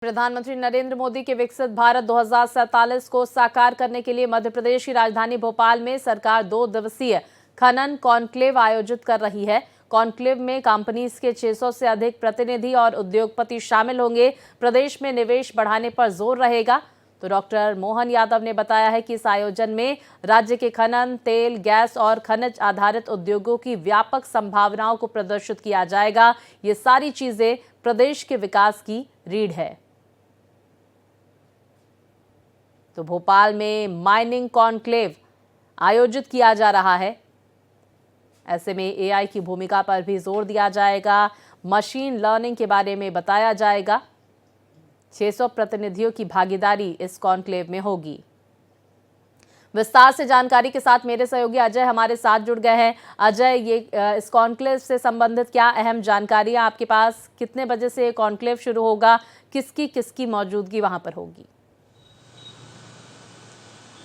प्रधानमंत्री नरेंद्र मोदी के विकसित भारत 2047 को साकार करने के लिए मध्य प्रदेश की राजधानी भोपाल में सरकार 2 दिवसीय खनन कॉन्क्लेव आयोजित कर रही है। कॉन्क्लेव में कंपनीज के 600 से अधिक प्रतिनिधि और उद्योगपति शामिल होंगे। प्रदेश में निवेश बढ़ाने पर जोर रहेगा। तो डॉक्टर मोहन यादव ने बताया है कि इस आयोजन में राज्य के खनन, तेल, गैस और खनिज आधारित उद्योगों की व्यापक संभावनाओं को प्रदर्शित किया जाएगा। ये सारी चीजें प्रदेश के विकास की रीढ़ है। तो भोपाल में माइनिंग कॉन्क्लेव आयोजित किया जा रहा है। ऐसे में एआई की भूमिका पर भी जोर दिया जाएगा। मशीन लर्निंग के बारे में बताया जाएगा। 600 प्रतिनिधियों की भागीदारी इस कॉन्क्लेव में होगी। विस्तार से जानकारी के साथ मेरे सहयोगी अजय हमारे साथ जुड़ गए हैं। अजय, ये इस कॉन्क्लेव से संबंधित क्या अहम जानकारी है आपके पास? कितने बजे से ये कॉन्क्लेव शुरू होगा? किसकी मौजूदगी वहां पर होगी?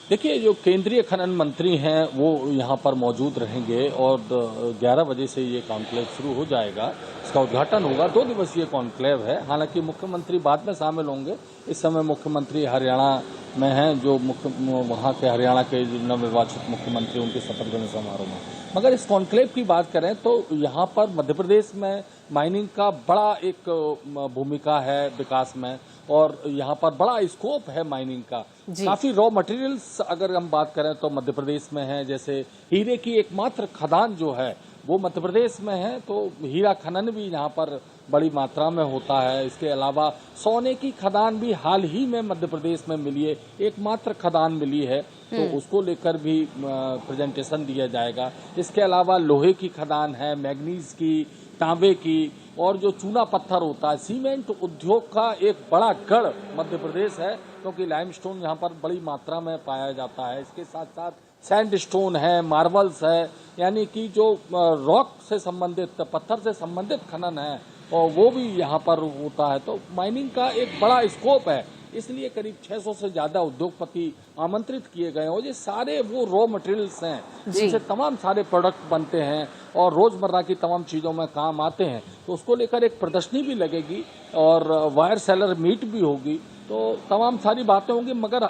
देखिए, जो केंद्रीय खनन मंत्री हैं वो यहाँ पर मौजूद रहेंगे और 11 बजे से ये कॉन्क्लेव शुरू हो जाएगा। इसका उद्घाटन होगा। 2 दिवसीय कॉन्क्लेव है। हालांकि मुख्यमंत्री बाद में शामिल होंगे। इस समय मुख्यमंत्री हरियाणा में हैं, जो वहाँ के हरियाणा के नवनिर्वाचित मुख्यमंत्री उनके शपथ ग्रहण समारोह में। मगर इस कॉन्क्लेव की बात करें तो यहाँ पर मध्य प्रदेश में माइनिंग का बड़ा एक भूमिका है विकास में, और यहाँ पर बड़ा स्कोप है माइनिंग का। काफी रॉ मटेरियल्स अगर हम बात करें तो मध्य प्रदेश में है। जैसे हीरे की एकमात्र खदान जो है वो मध्य प्रदेश में है, तो हीरा खनन भी यहाँ पर बड़ी मात्रा में होता है। इसके अलावा सोने की खदान भी हाल ही में मध्य प्रदेश में मिली है, एकमात्र खदान मिली है, तो उसको लेकर भी प्रेजेंटेशन दिया जाएगा। इसके अलावा लोहे की खदान है, मैग्नीज की, तांबे की, और जो चूना पत्थर होता है, सीमेंट उद्योग का एक बड़ा गढ़ मध्य प्रदेश है, क्योंकि लाइमस्टोन यहाँ पर बड़ी मात्रा में पाया जाता है। इसके साथ साथ सैंडस्टोन है, मार्बल्स है, यानी कि जो रॉक से संबंधित, पत्थर से संबंधित खनन है, और वो भी यहाँ पर होता है। तो माइनिंग का एक बड़ा स्कोप है, इसलिए करीब 600 से ज्यादा उद्योगपति आमंत्रित किए गए हैं। और ये सारे वो रॉ मटेरियल्स हैं जिनसे तमाम सारे प्रोडक्ट बनते हैं और रोजमर्रा की तमाम चीजों में काम आते हैं। तो उसको लेकर एक प्रदर्शनी भी लगेगी और वायर सेलर मीट भी होगी। तो तमाम सारी बातें होंगी, मगर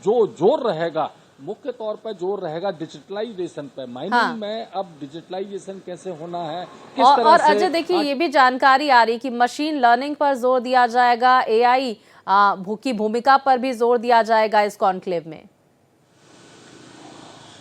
जो जोर रहेगा, मुख्य तौर पर जोर रहेगा डिजिटलाइजेशन पे। माइनिंग में अब डिजिटलाइजेशन कैसे होना है, किस तरह और से। अजय, देखिए, ये भी जानकारी आ रही कि मशीन लर्निंग पर जोर दिया जाएगा, एआई की भूमिका पर भी जोर दिया जाएगा इस कॉन्क्लेव में।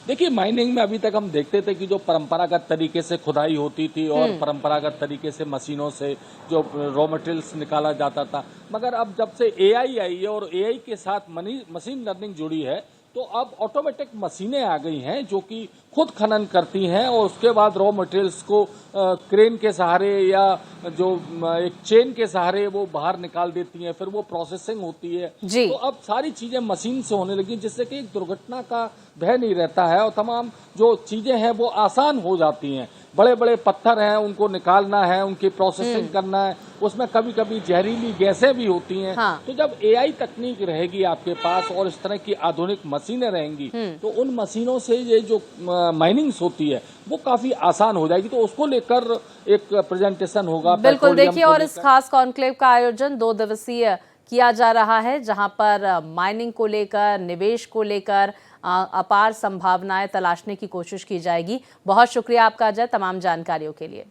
देखिए, माइनिंग में अभी तक हम देखते थे कि जो परंपरागत तरीके से खुदाई होती थी और परंपरागत तरीके से मशीनों से जो रॉ मटेरियल्स निकाला जाता था, मगर अब जब से एआई आई है और एआई के साथ मशीन लर्निंग जुड़ी है, तो अब ऑटोमेटिक मशीनें आ गई हैं जो कि खुद खनन करती हैं और उसके बाद रॉ मटेरियल्स को क्रेन के सहारे या जो एक चेन के सहारे वो बाहर निकाल देती हैं, फिर वो प्रोसेसिंग होती है। तो अब सारी चीजें मशीन से होने लगी, जिससे कि एक दुर्घटना का भय नहीं रहता है और तमाम जो चीजें हैं वो आसान हो जाती हैं। बड़े बड़े पत्थर हैं, उनको निकालना है, उनकी प्रोसेसिंग करना है, उसमें कभी कभी जहरीली गैसें भी होती हैं। तो जब एआई तकनीक रहेगी आपके पास और इस तरह की आधुनिक मशीनें रहेंगी, तो उन मशीनों से ये जो माइनिंग्स होती है वो काफी आसान हो जाएगी। तो उसको लेकर एक प्रेजेंटेशन होगा। बिल्कुल, देखिए, और इस खास कॉन्क्लेव का आयोजन 2 दिवसीय किया जा रहा है, जहां पर माइनिंग को लेकर, निवेश को लेकर अपार संभावनाएं तलाशने की कोशिश की जाएगी। बहुत शुक्रिया आपका अजय, तमाम जानकारियों के लिए।